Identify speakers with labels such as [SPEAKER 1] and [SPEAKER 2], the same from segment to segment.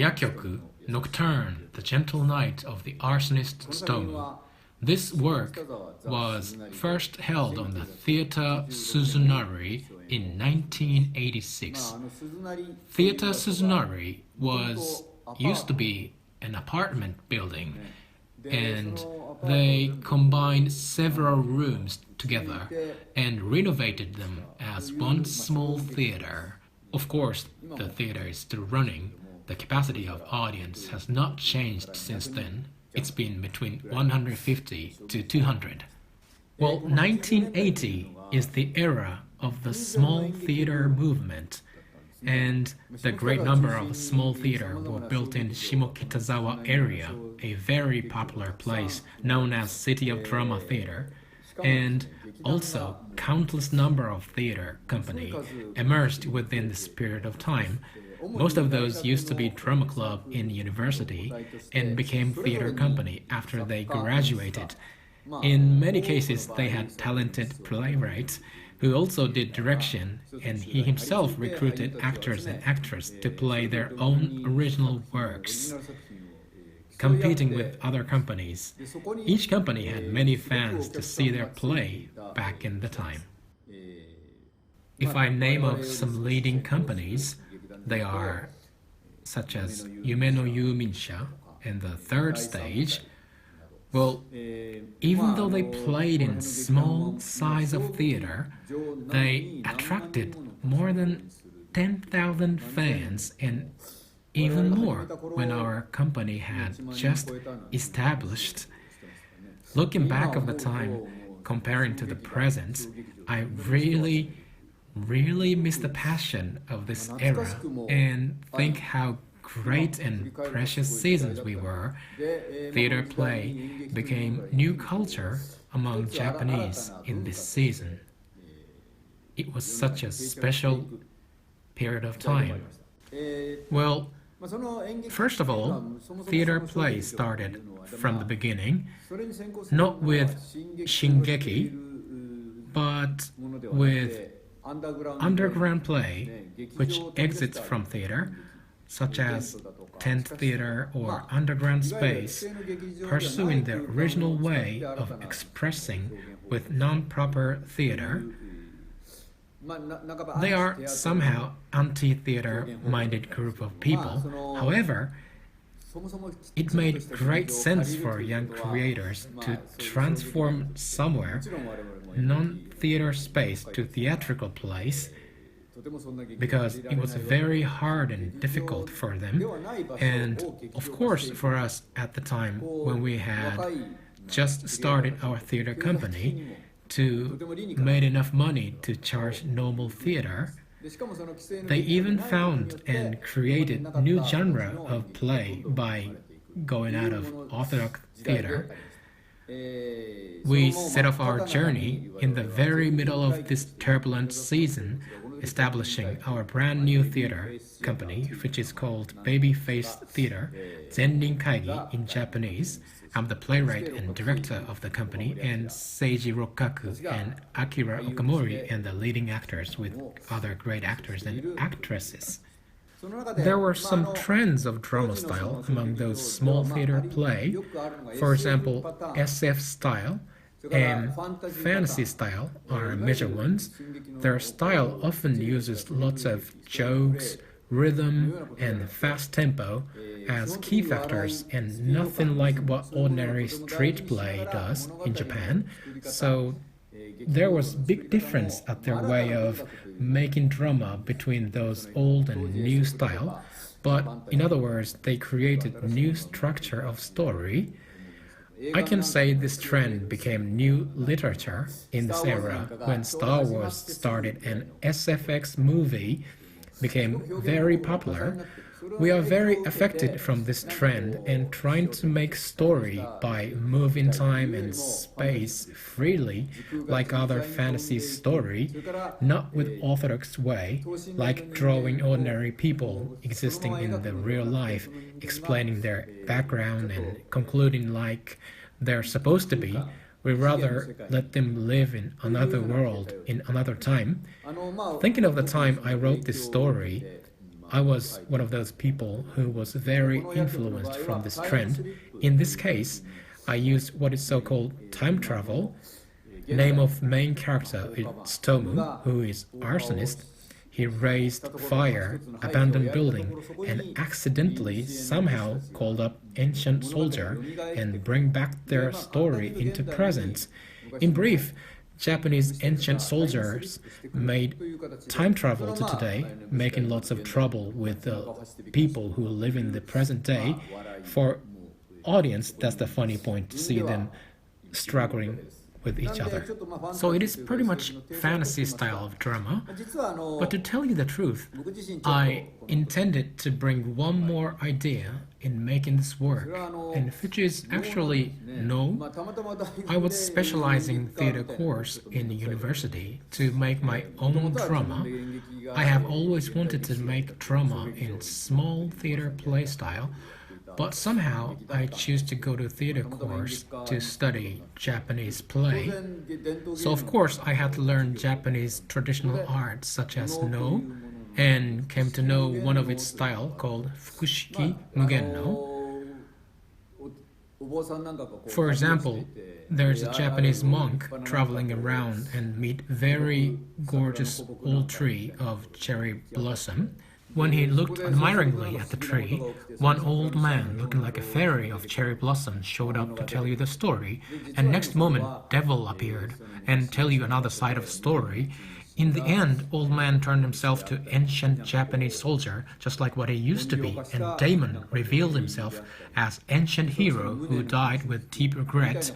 [SPEAKER 1] Yakoku, Nocturne, the Gentle Night of the Arsonist Tsutomu. This work was first held on the Theater Suzunari in 1986. Theater Suzunari used to be an apartment building, and they combined several rooms together and renovated them as one small theater. Of course, the theater is still running. The capacity of audience has not changed since then. It's been between 150 to 200. Well, 1980 is the era of the small theater movement, and the great number of small theater were built in Shimokitazawa area, a very popular place known as City of Drama Theater, and also countless number of theater company emerged within this period of time. Most of those used to be drama club in university and became theater company after they graduated. In many cases, they had talented playwrights who also did direction, and he himself recruited actors and actresses to play their own original works, competing with other companies. Each company had many fans to see their play back in the time. If I name off some leading companies, they are such as Yume no Yuminsha and the Third Stage. Well, even though they played in small size of theater, they attracted more than 10,000 fans and even more when our company had just established. Looking back of the time, comparing to the present, I really miss the passion of this era and think how great and precious seasons we were. Theater play became new culture among Japanese in this season. It was such a special period of time. Well, first of all, theater play started from the beginning, not with shingeki, but with underground play, which exits from theater, such as tent theater or underground space, pursuing the original way of expressing with non-proper theater. They are somehow anti-theater-minded group of people. However, it made great sense for young creators to transform somewhere non-theater space to theatrical place, because it was very hard and difficult for them, and of course for us at the time when we had just started our theater company to make enough money to charge normal theater. They even found and created new genre of play by going out of orthodox theater. We set off our journey in the very middle of this turbulent season, establishing our brand new theater company, which is called Baby-Faced Theater, Zennin Kaigi in Japanese. I'm the playwright and director of the company, and Seiji Rokkaku and Akira Okamori and the leading actors with other great actors and actresses. There were some trends of drama style among those small theater play. For example, SF style and fantasy style are major ones. Their style often uses lots of jokes, rhythm, and fast tempo as key factors, and nothing like what ordinary street play does in Japan. So there was big difference at their way of making drama between those old and new style, but in other words, they created new structure of story. I can say this trend became new literature in this era when Star Wars started and SFX movie became very popular. We are very affected from this trend and trying to make story by moving time and space freely like other fantasy story, not with orthodox way, like drawing ordinary people existing in the real life, explaining their background and concluding like they're supposed to be. We rather let them live in another world, in another time. Thinking of the time I wrote this story, I was one of those people who was very influenced from this trend. In this case, I used what is so-called time travel. Name of main character is Tsutomu, who is arsonist. He raised fire, abandoned building, and accidentally somehow called up ancient soldier and bring back their story into present. In brief, Japanese ancient soldiers made time travel to today, making lots of trouble with the people who live in the present day. For audience, that's the funny point, to see them struggling with each other. So it is pretty much fantasy style of drama. But to tell you the truth, I intended to bring one more idea in making this work, and which is actually no. I was specializing theater course in the university to make my own drama. I have always wanted to make drama in small theater play style, but somehow I choose to go to theater course to study Japanese play. So of course I had to learn Japanese traditional art such as no, and came to know one of its style called Fukushiki Mugen-no. For example, there's a Japanese monk traveling around and meet very gorgeous old tree of cherry blossom. When he looked admiringly at the tree, one old man looking like a fairy of cherry blossom showed up to tell you the story, and next moment devil appeared and tell you another side of the story. In the end, old man turned himself to ancient Japanese soldier, just like what he used to be, and Damon revealed himself as ancient hero who died with deep regret.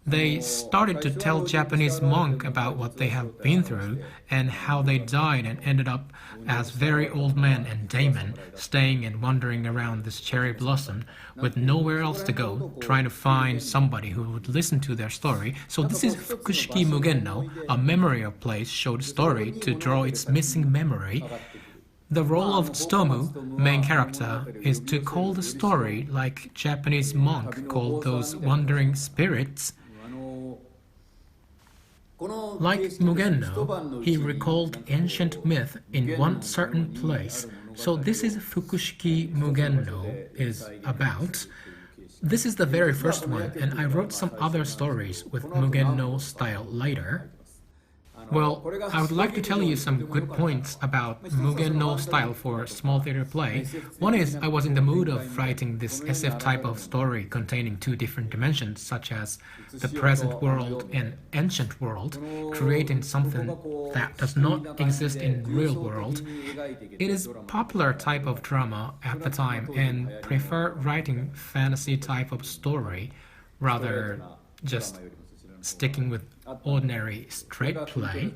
[SPEAKER 1] They started to tell Japanese monk about what they have been through and how they died and ended up as very old man and Damon, staying and wandering around this cherry blossom with nowhere else to go, trying to find somebody who would listen to their story. So this is Fukushiki Mugen-no, a memory of place showed story to draw its missing memory. The role of Tsutomu, main character, is to call the story like Japanese monk called those wandering spirits. Like Mugen-no, he recalled ancient myth in one certain place. So this is Fukushiki Mugen-no is about. This is the very first one, and I wrote some other stories with Mugen-no style later. Well, I would like to tell you some good points about Mugen-no style for small theater play. One is I was in the mood of writing this SF type of story containing two different dimensions, such as the present world and ancient world, creating something that does not exist in real world. It is popular type of drama at the time and prefer writing fantasy type of story rather just sticking with ordinary straight play.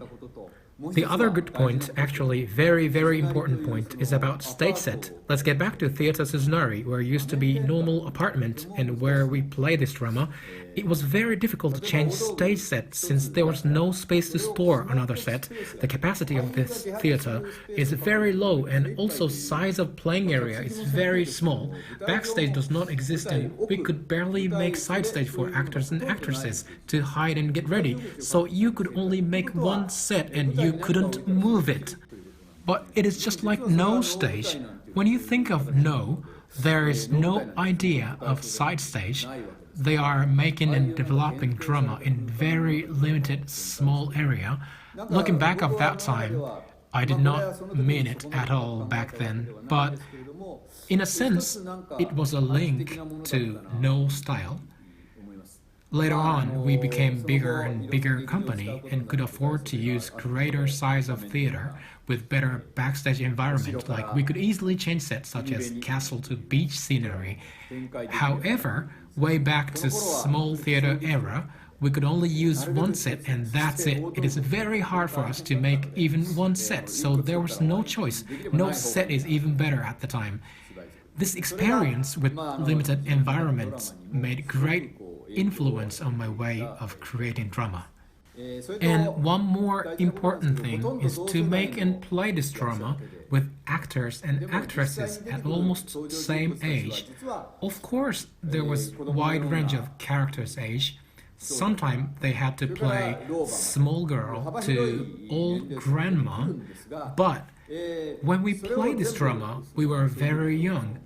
[SPEAKER 1] The other good point, actually very important point, is about stage set. Let's get back to Theater Suzunari, where it used to be normal apartment and where we play this drama. It was very difficult to change stage set since there was no space to store another set. The capacity of this theater is very low and also size of playing area is very small. Backstage does not exist and we could barely make side stage for actors and actresses to hide and get ready. So you could only make one set and you couldn't move it. But it is just like no stage. When you think of no, there is no idea of side stage. They are making and developing drama in very limited small area. Looking back of that time, I did not mean it at all back then, but in a sense, it was a link to no style. Later on, we became bigger and bigger company and could afford to use greater size of theater with better backstage environment, like we could easily change sets such as castle to beach scenery. However, way back to small theater era, we could only use one set and that's it. It is very hard for us to make even one set, so there was no choice. No set is even better at the time. This experience with limited environments made great influence on my way of creating drama. And one more important thing is to make and play this drama with actors and actresses at almost same age. Of course, there was a wide range of characters' age. Sometimes they had to play small girl to old grandma, but When we played this drama, we were very young.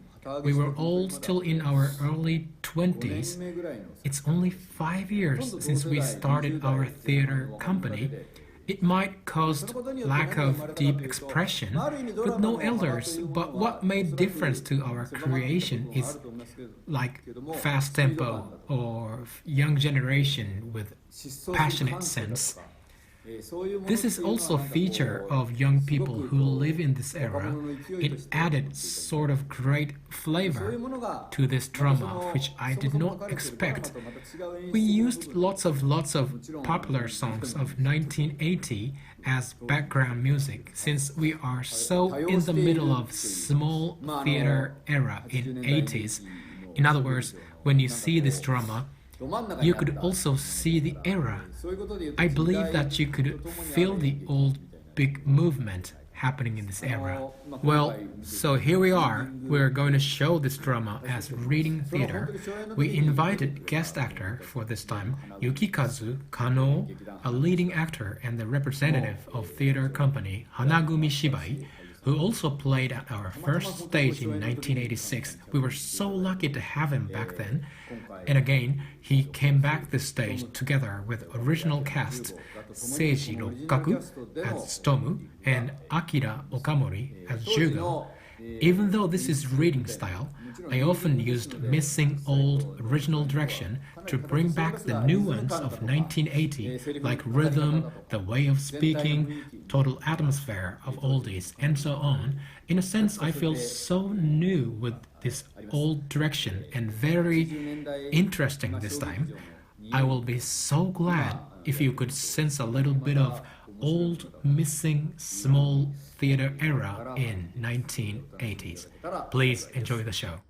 [SPEAKER 1] We were all still in our early 20s. It's only 5 years since we started our theater company. It might cause lack of deep expression with no elders, but what made difference to our creation is like fast tempo or young generation with passionate sense. This is also a feature of young people who live in this era. It added sort of great flavor to this drama, which I did not expect. We used lots of popular songs of 1980 as background music, since we are so in the middle of small theater era in 80s. In other words, when you see this drama, you could also see the era. I believe that you could feel the old big movement happening in this era. Well, so here we are. We're going to show this drama as reading theater. We invited guest actor for this time, Yukikazu Kano, a leading actor and the representative of theater company Hanagumi Shibai, who also played at our first stage in 1986. We were so lucky to have him back then. And again, he came back this stage together with original cast Seiji Rokkaku as Tsutomu and Akira Okamori as Jugo. Even though this is reading style, I often used missing old original direction to bring back the nuance of 1980, like rhythm, the way of speaking, total atmosphere of oldies, and so on. In a sense, I feel so new with this old direction and very interesting this time. I will be so glad if you could sense a little bit of old missing small theater era in 1980s. Please enjoy the show.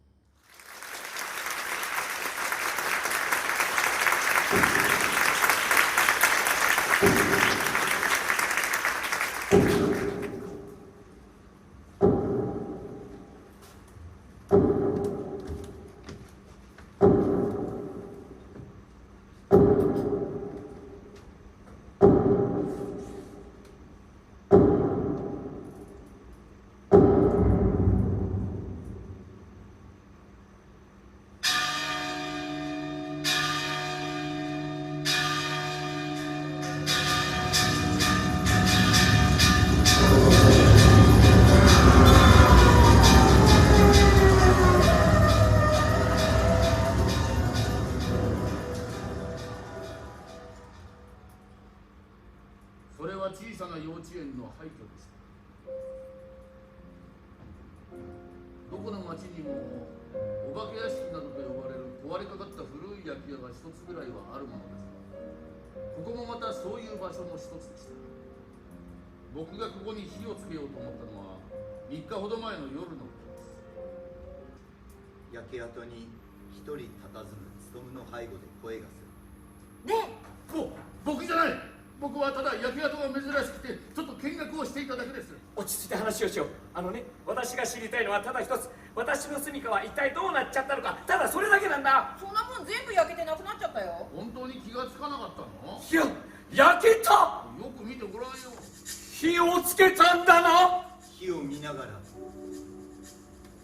[SPEAKER 2] 私が知りたいのはただ一つ。私の住処は一体どうなっちゃったのか。ただそれだけなんだ。
[SPEAKER 3] そんなもん全部焼けてなくなっちゃったよ。
[SPEAKER 4] 本当に気がつかなかったの？
[SPEAKER 2] いや、焼けた。
[SPEAKER 4] よく見てごらんよ。
[SPEAKER 2] 火をつけたんだな。
[SPEAKER 5] 火を見ながら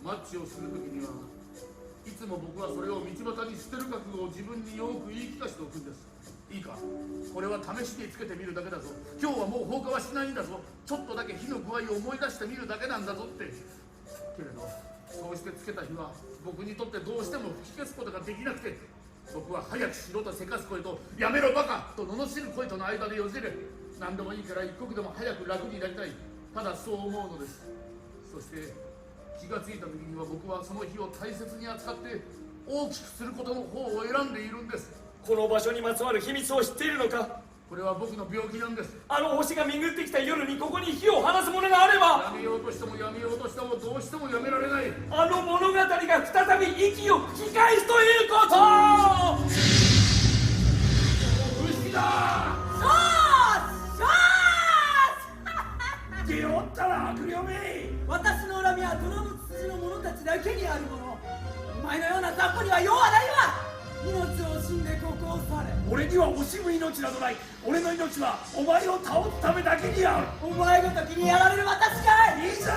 [SPEAKER 4] マッチをするときにはいつも僕はそれを道端に捨てる覚悟を自分によく言い聞かせておくんです。いいか、これは試しにつけてみるだけだぞ。今日はもう放火はしないんだぞ。ちょっとだけ火の具合を思い出してみるだけなんだぞって。けれどそうしてつけた火は僕にとってどうしても吹き消すことができなくて、僕は早くしろとせかす声とやめろバカと罵る声との間でよじれ、何でもいいから一刻でも早く楽になりたい、ただそう思うのです。そして気がついた時には僕はその火を大切に扱って大きくすることの方を選んでいるんです。
[SPEAKER 2] この場所にまつわる秘密を知っているのか。
[SPEAKER 4] これは僕の病気なんです。
[SPEAKER 2] あの星が巡ってきた夜にここに火を放つものがあれば、
[SPEAKER 4] やめようとしてもやめようとしてもどうしてもやめられない。
[SPEAKER 2] あの物語が再び息を吹き返すということ。
[SPEAKER 4] 虫だ。
[SPEAKER 2] 出おったら悪霊め。
[SPEAKER 3] 私の恨みはドラム筋の者たちだけにあるもの。お前のような雑魚には用はないわ。命を惜しんでここを去れ。
[SPEAKER 2] 俺には惜しむ命などない。俺の命はお前を倒すためだけにある。
[SPEAKER 3] お前ごときにやられる私かい。
[SPEAKER 2] いざ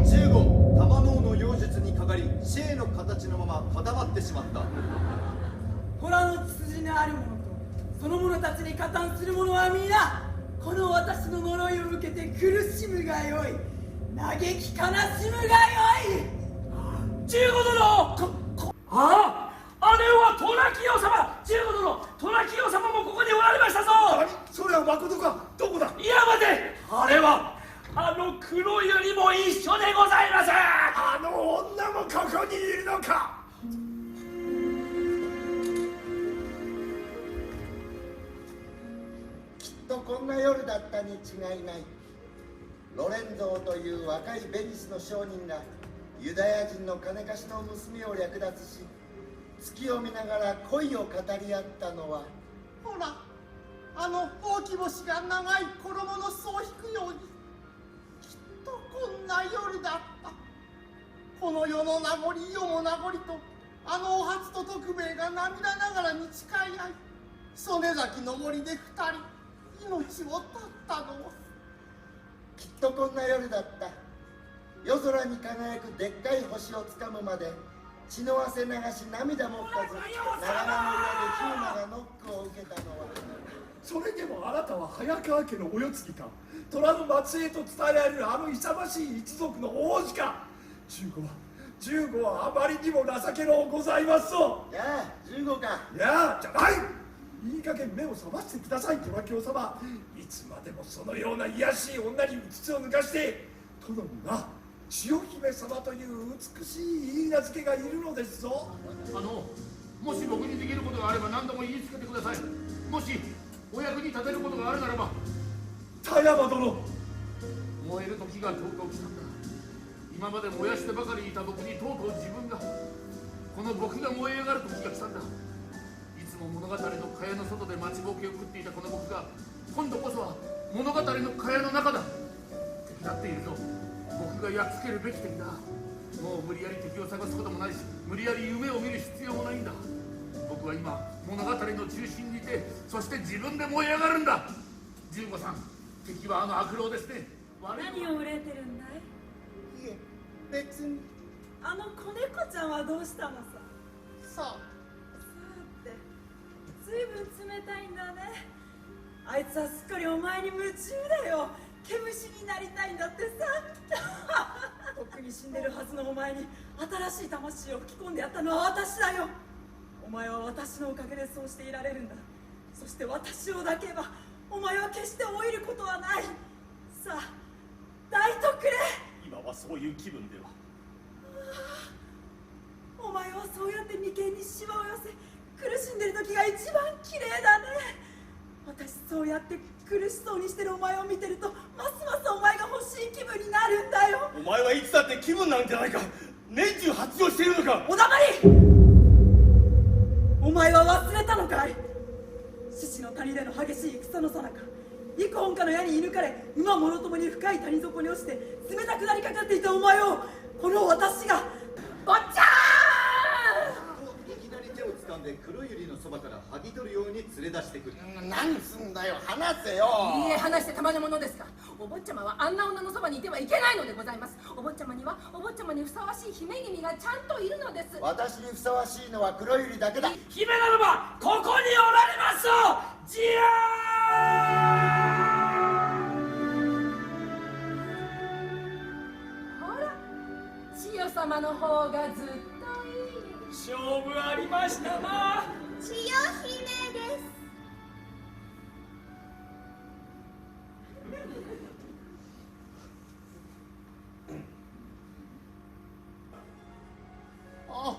[SPEAKER 5] 15、玉の王の妖術にかかりシェーの形のまま固まってしまった。
[SPEAKER 3] 虎の血筋のある者とその者たちに加担する者は皆この私の呪いを受けて苦しむがよい。嘆き悲しむがよい。
[SPEAKER 2] 15殿、ああ、姉はトラキオ様。15殿、トラキオ様もここにおられましたぞ。
[SPEAKER 4] それは誠か。どこだ。
[SPEAKER 2] いや待て、あれはあの黒百合も一緒でございます。
[SPEAKER 4] あの女もここにいるのか。
[SPEAKER 6] きっとこんな夜だったに違いない。ロレンゾーという若いベニスの商人がユダヤ人の金貸しの娘を略奪し、月を見ながら恋を語り合ったのは、
[SPEAKER 7] ほら、あのほうき星が長い衣の裾を引くように、きっとこんな夜だった。この世の名残、世も名残と、あのお初と徳兵衛が涙ながらに誓い合い、曽根崎の森で二人、命を絶ったのは。
[SPEAKER 6] きっとこんな夜だった。夜空に輝くでっかい星をつかむまで血の汗流し涙も吹かず、長野の裏でヒューマがノックを受けたのは。
[SPEAKER 4] それでもあなたは早川家のお世継ぎか。虎の末裔と伝えられるあの勇ましい一族の王子か。15はあまりにも情けのうございますぞ。
[SPEAKER 6] やあ、15か。
[SPEAKER 4] いやじゃない。いい加減目を覚ましてください、虎京様。いつまでもそのような卑しい女にうつつを抜かして、殿には千代姫様という美しい言い名付けがいるのですぞ。
[SPEAKER 8] もし僕にできることがあれば何度も言いつけてください。もしお役に立てることがあるならば。
[SPEAKER 4] 田山殿、
[SPEAKER 8] 燃える時がとうとう来たんだ。今まで燃やしてばかりいた僕にとうとう自分が、この僕が燃え上がる時が来たんだ。いつも物語の蚊帳の外で待ちぼうけを食っていたこの僕が、今度こそは物語の蚊帳の中だ。敵だっているぞ。僕がやっつけるべき敵だ。もう無理やり敵を探すこともないし、無理やり夢を見る必要もないんだ。僕は今物語の中心にいて、そして自分で燃え上がるんだ。15さん、敵はあの悪郎ですね。
[SPEAKER 9] 何を憂えてるんだい。
[SPEAKER 7] いえ、別に。
[SPEAKER 9] あの子猫ちゃんはどうしたのさ。
[SPEAKER 7] さあ
[SPEAKER 9] ってずいぶん冷たいんだね。あいつはすっかりお前に夢中だよ。毛虫になりたいんだってさ。とっくに死んでるはずのお前に新しい魂を吹き込んでやったのは私だよ。お前は私のおかげでそうしていられるんだ。そして私を抱けばお前は決して老いることはない。さあ抱いとくれ。
[SPEAKER 2] 今はそういう気分では。
[SPEAKER 9] お前はそうやって眉間にシワを寄せ苦しんでる時が一番綺麗だね。私そうやって苦しそうにしてるお前を見てると、ますますお前が欲しい気分になるんだよ。
[SPEAKER 2] お前はいつだって気分なんじゃないか。年中発情しているのか。
[SPEAKER 9] お黙り。お前は忘れたのかい。獅子の谷での激しい戦のさなか、幾本かの矢に射抜かれ馬もろともに深い谷底に落ちて冷たくなりかかっていたお前を、この私がおっちゃ
[SPEAKER 6] いきなり手を掴んで黒百合のそばから剥ぎ取るように連れ出してくる。
[SPEAKER 7] 何すんだよ、話せよ。
[SPEAKER 10] いいえ、話してたまるものですか。お坊ちゃまはあんな女のそばにいてはいけないのでございます。お坊ちゃまにはお坊ちゃまにふさわしい姫君がちゃんといるのです。
[SPEAKER 6] 私にふさわしいのは黒百合だけだ。
[SPEAKER 2] 姫ならばここにおられますぞ。じ
[SPEAKER 10] ほら、千代様の方がずっといい。
[SPEAKER 2] 勝負ありましたな。
[SPEAKER 11] 千代姫です。
[SPEAKER 4] ああ、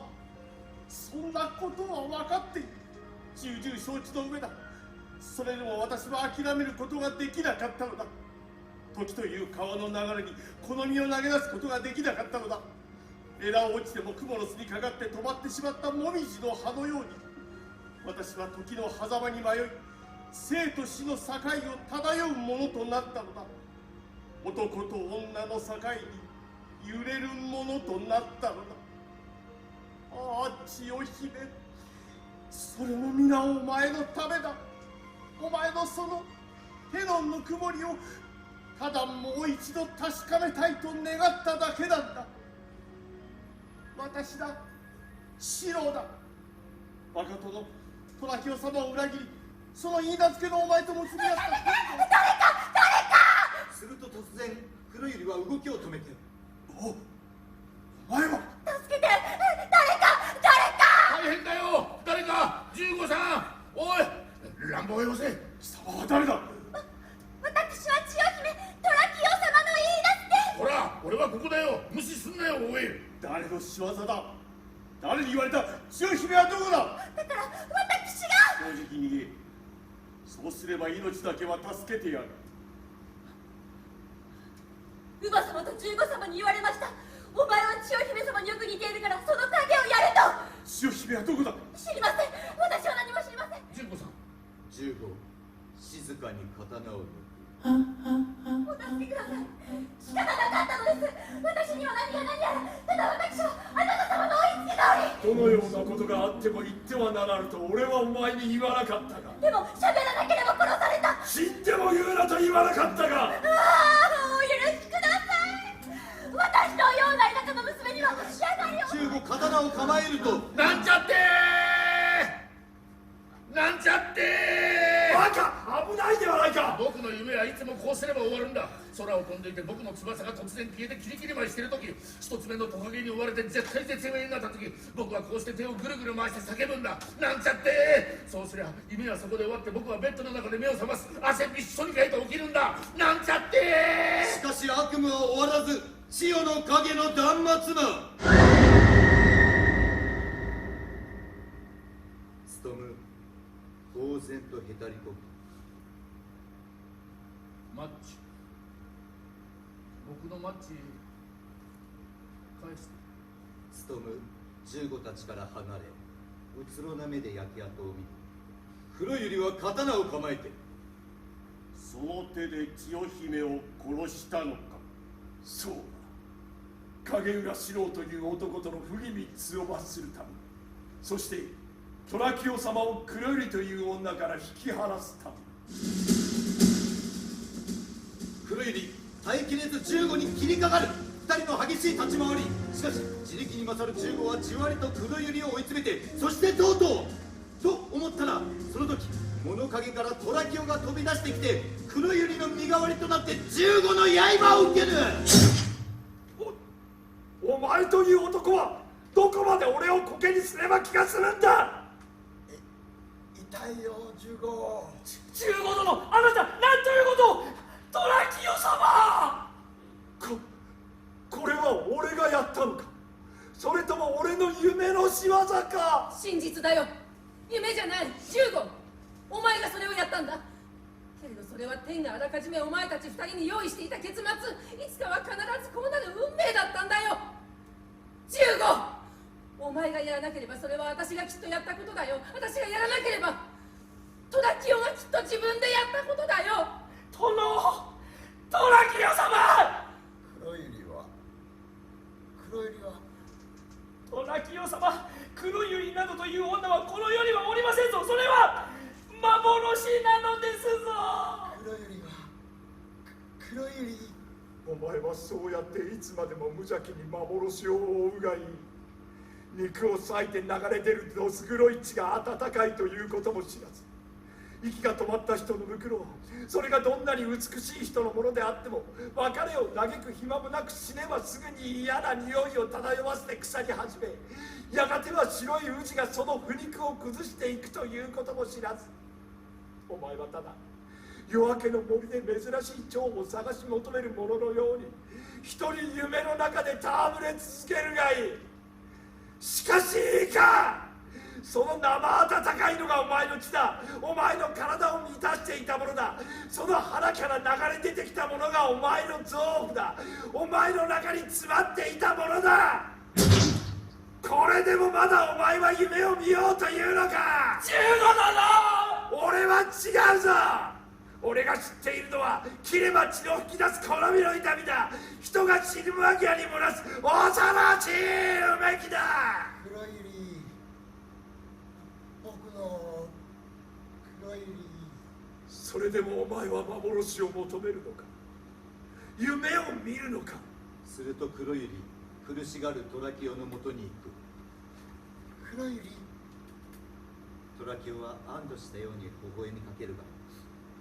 [SPEAKER 4] そんなことは分かっている。重々承知の上だ。それでも私は諦めることができなかったのだ。時という川の流れに好みを投げ出すことができなかったのだ。枝を落ちても雲の巣にかかって止まってしまったもみじの葉のように、私は時の狭間に迷い、生と死の境を漂うものとなったのだ。男と女の境に揺れるものとなったのだ。ああ、千代姫、
[SPEAKER 7] それも皆お前のためだ。お前のそのヘノンの曇りをただもう一度確かめたいと願っただけなんだ。私だ、四郎だ。バカ殿、虎清様を裏切り、その言い名付けのお前と結び合った。誰か
[SPEAKER 5] すると突然黒百合は動きを止めて、
[SPEAKER 7] お前は
[SPEAKER 11] 助けて、
[SPEAKER 8] 大変だよ、誰か、15さん、おい、乱暴をよせ。
[SPEAKER 7] 貴様は誰だ。
[SPEAKER 11] 私は千代姫トラキオ様の言い出しで。
[SPEAKER 8] ほら、俺はここだよ、無視すんなよ、おい。
[SPEAKER 7] 誰の仕業だ。誰に言われた。千代姫はどこだ。
[SPEAKER 11] だから私が。
[SPEAKER 7] 正直に言え。そうすれば命だけは助けてやる。
[SPEAKER 11] 乳母様と15様に言われました。お前は千代姫様によく似ているからその影をやれと。
[SPEAKER 7] 千代姫はどこだ。
[SPEAKER 11] 知りません。私は何も知りません。
[SPEAKER 8] 15さん。
[SPEAKER 5] 15、静かに刀を抜く。
[SPEAKER 11] お助けください。仕方なかったのです。私には何やら。ただ私はあなた様のお言いつけ通り。
[SPEAKER 7] どのようなことがあっても言ってはならぬと俺はお前に言わなかったが。
[SPEAKER 11] でも喋らなければ殺された。
[SPEAKER 7] 死んでも言うなと言わなかったが。
[SPEAKER 11] お許しください。私のような田舎の娘にはやだよ。
[SPEAKER 5] 15、刀を構えると、
[SPEAKER 8] なんちゃってー、なんちゃってー。
[SPEAKER 7] バカ、危ないではないか。
[SPEAKER 8] 僕の夢はいつもこうすれば終わるんだ。空を飛んでいて僕の翼が突然消えてキリキリ舞いしてる時、一つ目のトカゲに追われて絶対絶命になった時、僕はこうして手をぐるぐる回して叫ぶんだ。なんちゃってー。そうすりゃ夢はそこで終わって僕はベッドの中で目を覚ます。汗びっしょりかいて起きるんだ。なんちゃってー。
[SPEAKER 5] しかし悪夢は終わらず、千代の影の断末魔。ツトム、呆然とへたりこく。
[SPEAKER 8] マッチ、僕のマッチ返して。
[SPEAKER 5] ツトム、15たちから離れ、うつろな目で焼け跡を見る。黒百合は刀を構えて、
[SPEAKER 7] その手で千代姫を殺したのか。そうだ、影浦四郎という男との不義3つを罰するため、そして虎清様を黒百合という女から引き離すため。
[SPEAKER 5] 黒百合耐えきれず15に切りかかる。2人の激しい立ち回り。しかし自力に勝る15はじわりと黒百合を追い詰めて、そしてとうとうと思ったら、その時物陰から虎清が飛び出してきて、黒百合の身代わりとなって15の刃を受ける。
[SPEAKER 7] お前という男はどこまで俺をコケにすれば気が済むんだ。
[SPEAKER 6] 痛いよ15。
[SPEAKER 2] 15殿、あなた何ということを。トラキオ様。
[SPEAKER 7] これは俺がやったのか、それとも俺の夢の仕業か。
[SPEAKER 10] 真実だよ、夢じゃない。15、お前がそれをやったんだ。けれどそれは天があらかじめお前たち2人に用意していた結末、いつかは必ずこうなる運命だったんだよ。15、お前がやらなければそれは私がきっとやったことだよ。私がやらなければトラキオがきっと自分でやったことだよ。
[SPEAKER 2] 殿、トラキオ様。
[SPEAKER 6] 黒百合は
[SPEAKER 2] トラキオ様、黒百合などという女はこの世にはおりませんぞ。それは幻なのですぞ。
[SPEAKER 6] 黒百合
[SPEAKER 7] お前はそうやっていつまでも無邪気に幻を追うがいい。肉を裂いて流れ出るどす黒い血が温かいということも知らず、息が止まった人のむくろ、それがどんなに美しい人のものであっても別れを嘆く暇もなく死ねばすぐに嫌な匂いを漂わせて腐り始め、やがては白い宇治がその腐肉を崩していくということも知らず、お前はただ夜明けの森で珍しい蝶を探し求める者のように一人夢の中で戯れ続けるがいい。しかしいいか、その生温かいのがお前の血だ。お前の体を満たしていたものだ。その腹から流れ出てきたものがお前の臓腑だ。お前の中に詰まっていたものだ。これでもまだお前は夢を見ようというのか。
[SPEAKER 2] 15殿、
[SPEAKER 7] 俺は違うぞ。俺が知っているのは切れば血の吹き出す好みの痛みだ。人が死ぬ間際に漏らす恐ろしいうめきだ。
[SPEAKER 6] 黒百合、僕の百合。
[SPEAKER 2] それでもお前は幻を求めるのか、夢を見るのか。
[SPEAKER 5] すると黒百合、苦しがるトラキオのもとに行く。
[SPEAKER 6] 黒百合。
[SPEAKER 5] トラキオは安堵したように微笑みかけるが、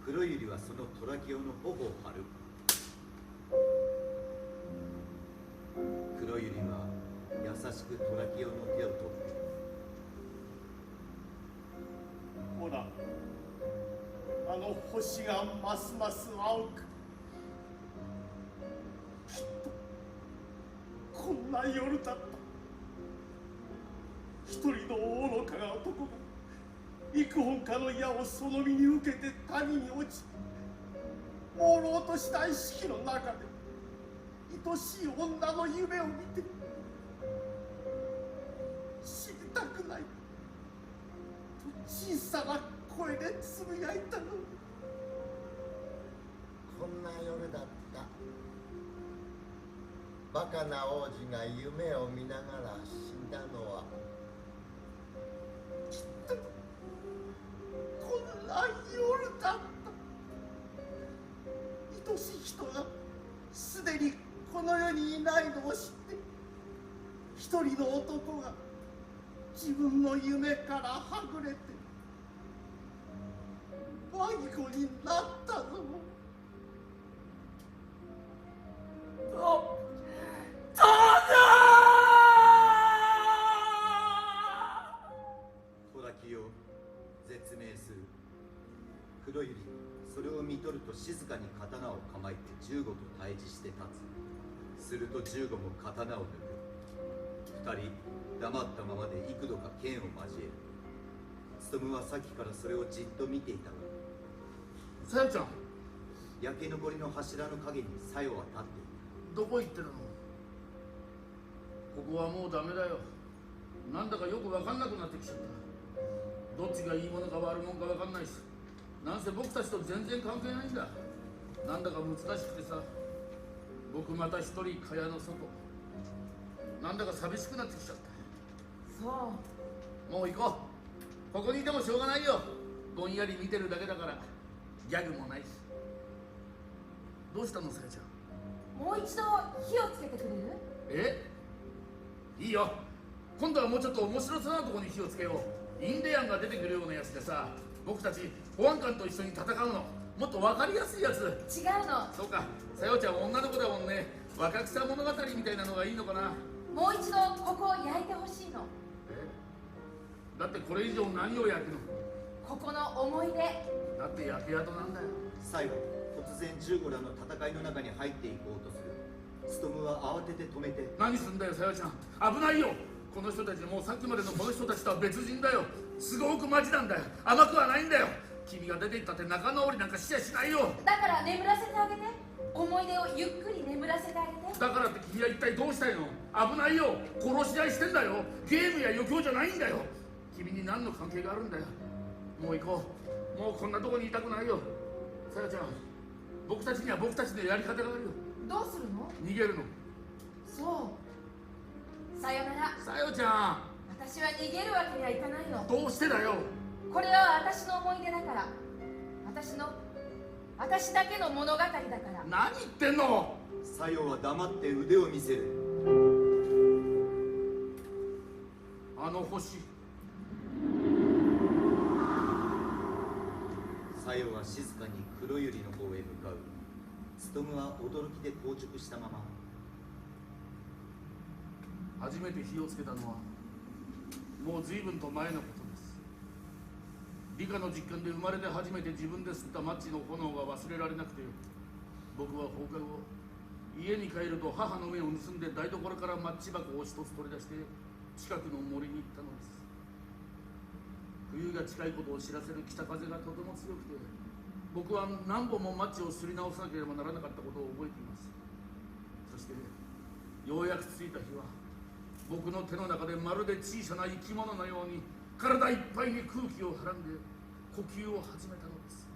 [SPEAKER 5] 黒百合はそのトラキオの頬を張る。黒百合は優しくトラキオの手を取って、
[SPEAKER 7] ほら、あの星がますます青く、きっとこんな夜だった。一人の愚かな男が幾本かの矢をその身に受けて谷に落ち、朦朧とした意識の中で愛しい女の夢を見て、死にたくないと小さな声でつぶやいたの。
[SPEAKER 6] こんな夜だった。バカな王子が夢を見ながら死んだのは、
[SPEAKER 7] きっとこんな夜だった。愛しい人がすでにこの世にいないのを知って、一人の男が自分の夢からはぐれて迷子になったぞ。
[SPEAKER 5] トラキオ、絶命する。黒百合、それを見とると静かに刀を構えて15と対峙して立つ。すると15も刀を抜く。二人黙ったままで幾度か剣を交える。勉はさっきからそれをじっと見ていたが、
[SPEAKER 8] さよちゃん、
[SPEAKER 5] 焼け残りの柱の陰にさよは立っている。
[SPEAKER 8] どこ行ってるの？ここはもうダメだよ。なんだかよく分かんなくなってきちゃった。どっちがいいものか悪者か分かんないし、なんせ僕たちと全然関係ないんだ。なんだか難しくてさ、僕また一人蚊帳の外、なんだか寂しくなってきちゃった。
[SPEAKER 9] そう。
[SPEAKER 8] もう行こう。ここにいてもしょうがないよ。ぼんやり見てるだけだから。ギャグもないし。どうしたの、さやちゃん。
[SPEAKER 11] もう一度火をつけてくれる？
[SPEAKER 8] いいよ。今度はもうちょっと面白そうなとこに火をつけよう。インディアンが出てくるようなやつでさ、僕たち保安官と一緒に戦うの。もっと分かりやすいやつ。
[SPEAKER 11] 違うの。
[SPEAKER 8] そうか、さよちゃん女の子だもんね。若草物語みたいなのがいいのかな。
[SPEAKER 11] もう一度ここを焼いてほしいの。
[SPEAKER 8] だってこれ以上何を焼くの？
[SPEAKER 11] ここの思い出。
[SPEAKER 8] だって焼け跡なんだよ。
[SPEAKER 5] 最後、突然15らの戦いの中に入っていこうとする。勉は慌てて止めて、
[SPEAKER 8] 何すんだよ、さよちゃん。危ないよ。この人たちもうさっきまでのこの人たちとは別人だよ。すごくマジなんだよ。甘くはないんだよ。君が出て行ったって仲直りなんかしちゃしないよ。
[SPEAKER 11] だから眠らせてあげて。思い出をゆっくり眠らせてあげて。
[SPEAKER 8] だからって君は一体どうしたいの？危ないよ。殺し合いしてんだよ。ゲームや余興じゃないんだよ。君に何の関係があるんだよ。もう行こう。もうこんなとこにいたくないよ。さよちゃん、僕たちには僕たちのやり方があるよ。
[SPEAKER 11] どうするの？
[SPEAKER 8] 逃げるの。
[SPEAKER 11] そう。さよなら。
[SPEAKER 8] さよちゃん。
[SPEAKER 11] 私は逃げるわけにはいかないの。
[SPEAKER 8] どうしてだよ。
[SPEAKER 11] これは私の思い出だから。私だけの物語だから。
[SPEAKER 8] 何言ってんの？
[SPEAKER 5] さよは黙って腕を見せる。
[SPEAKER 8] あの星。
[SPEAKER 5] さよは静かに黒百合の方へ向かう。勉は驚きで硬直したまま。
[SPEAKER 8] 初めて火をつけたのはもう随分と前のことです。理科の実験で生まれて初めて自分で吸ったマッチの炎が忘れられなくて、僕は放課後家に帰ると母の目を盗んで台所からマッチ箱を一つ取り出して近くの森に行ったのです。冬が近いことを知らせる北風がとても強くて、僕は何本もマッチをすり直さなければならなかったことを覚えています。そしてようやく着いた日は、僕の手の中でまるで小さな生き物のように体いっぱいに空気をはらんで呼吸を始めたのです。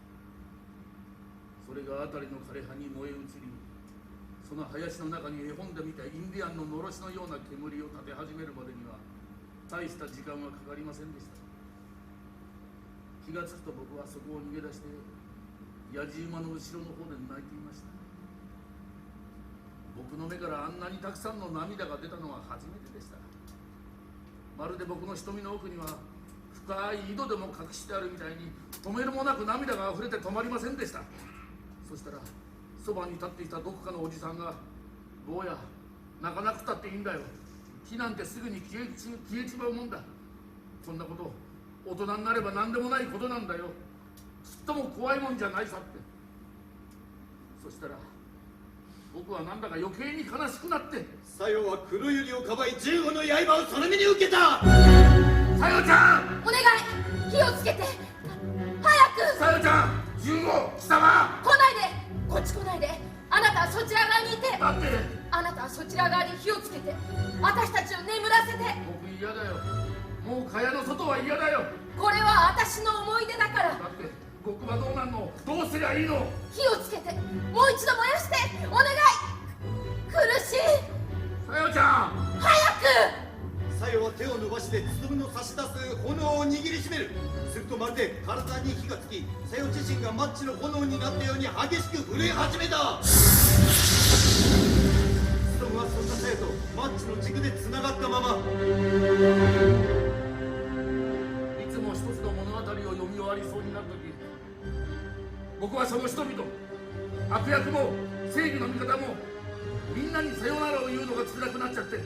[SPEAKER 8] それが辺りの枯葉に燃え移り、その林の中に絵本で見たインディアンののろしのような煙を立て始めるまでには大した時間はかかりませんでした。気がつくと僕はそこを逃げ出してやじ馬の後ろの方で泣いていました。僕の目からあんなにたくさんの涙が出たのは初めてでした。まるで僕の瞳の奥には深い井戸でも隠してあるみたいに止めるもなく涙があふれて止まりませんでした。そしたらそばに立っていたどこかのおじさんが「坊や、泣かなくたっていいんだよ。火なんてすぐに消えちまうもんだ。こんなこと大人になれば何でもないことなんだよ。ちっとも怖いもんじゃないさ」って。そしたら僕はなんだか余計に悲しくなって、
[SPEAKER 5] さよは黒百合をかばい15の刃をその身に受けた。
[SPEAKER 8] さよちゃん、
[SPEAKER 10] お願い、火をつけて早く。
[SPEAKER 8] さよちゃん、15、貴様
[SPEAKER 10] 来ないで、こっち来ないで。あなたはそちら側にいて。
[SPEAKER 8] 待って、
[SPEAKER 10] あなたはそちら側に火をつけて私たちを眠らせて。
[SPEAKER 8] 僕嫌だよ。もう蚊帳の外は嫌だよ。
[SPEAKER 10] これは私の思い出だから。
[SPEAKER 8] だって僕はどうなんの、どうすりゃいいの。
[SPEAKER 10] 火をつけてもう一度燃やしてお願い。苦しい。
[SPEAKER 8] さよちゃん、
[SPEAKER 10] 早く。
[SPEAKER 5] さよは手を伸ばしてつとむの差し出す炎を握りしめる。するとまるで体に火がつき、さよ自身がマッチの炎になったように激しく震え始めた。つとむはそんなさよとマッチの軸でつながったまま、
[SPEAKER 8] いつも一つの物語を読み終わりそうになるとき、僕はその人々、悪役も正義の味方もみんなにさよならを言うのが辛くなっちゃって、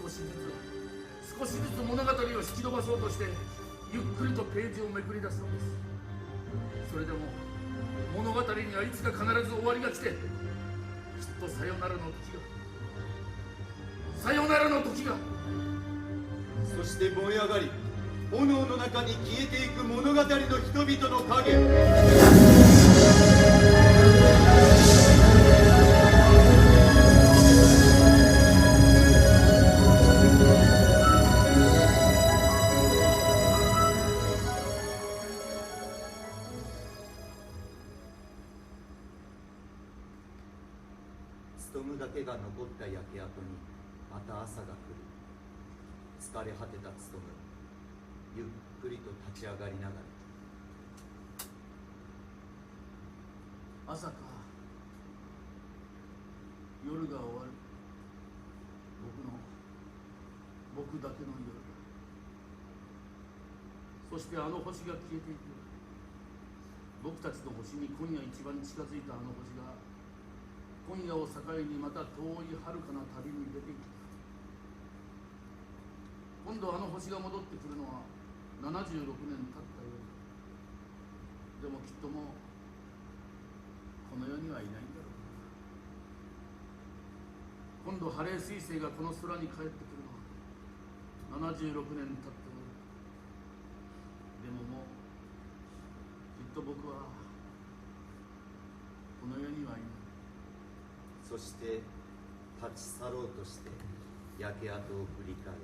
[SPEAKER 8] 少しずつ物語を引き伸ばそうとしてゆっくりとページをめくり出すのです。それでも物語にはいつか必ず終わりが来て、きっとさよならの時が。
[SPEAKER 5] そして燃え上がり炎の中に消えていく物語の人々の影。つとむだけが残った焼け跡にまた朝が来る。疲れ果てたつとむ、ゆっくりと立ち上がりながら、
[SPEAKER 8] 朝か、夜が終わる。僕だけの夜。そしてあの星が消えていく。僕たちの星に今夜一番近づいたあの星が今夜を境にまた遠い遥かな旅に出ていく。今度あの星が戻ってくるのは76年経った夜。でもきっともうこの世にはいないんだろうな。今度ハレー彗星がこの空に帰ってくるのは76年経った夜。でももうきっと僕はこの世にはいない。
[SPEAKER 5] そして立ち去ろうとして焼け跡を振り返る。